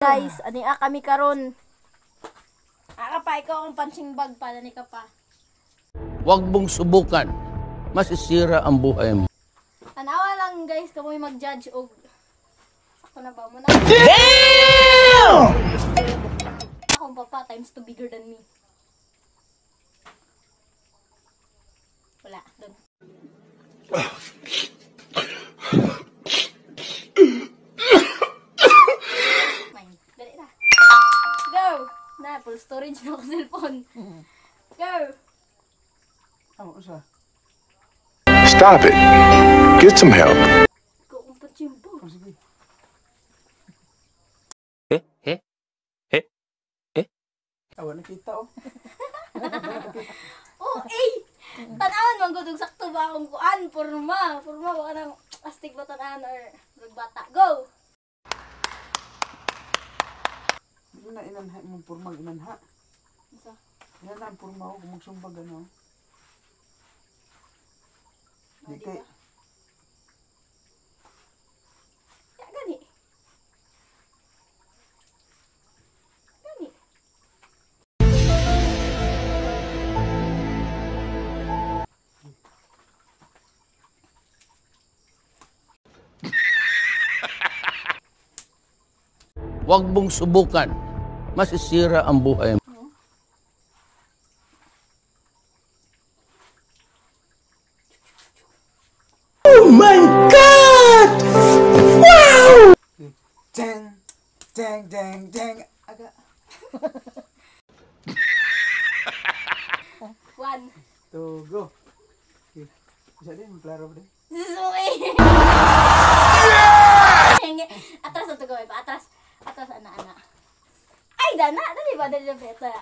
guys, ani kami karon. Aka pa ikaw ang punching bag pa ni ka pa. Huwag mong subukan. Masisira ang buhay mo. Tanawa lang guys, kamoy mag-judge og ako na ba mo na. Damn! Akong papa times 2 bigger than me. Wala, doon. Mine, dali na. Go! Na, full storage na ako sa cellphone. Go! Stop it. Get some help. Go kung pachimbo. Awa nakita oh. Oh, eh! Tanawan man gudog sakto ba akong kuan? Porma. Porma baka nang astig ba tanawan or nagbata. Go! Ano na inanha mong purmang inanha? Isa. Yan na ang purma ko kung magsumbag ano. Oh, Di diba? kay Ya, gani. Gani. Huwag mong subukan. Masisira ang buhay mo. Oh my God! Wow! Dang! Dang! Dang! Dang! Aga. 1. To go. Okay. Bisa din, klaro ba din? Susuki! Atras na to gawin pa. Atras. Atras, ana. Ay, dana! Dali ba? Dali na beta.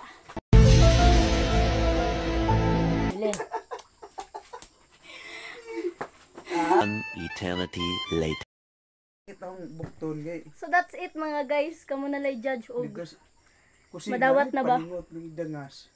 An eternity later. Itong bukton gay. So that's it mga guys. Kamu na lay judge og Because kusina madawat na ba? palingot ng dangas.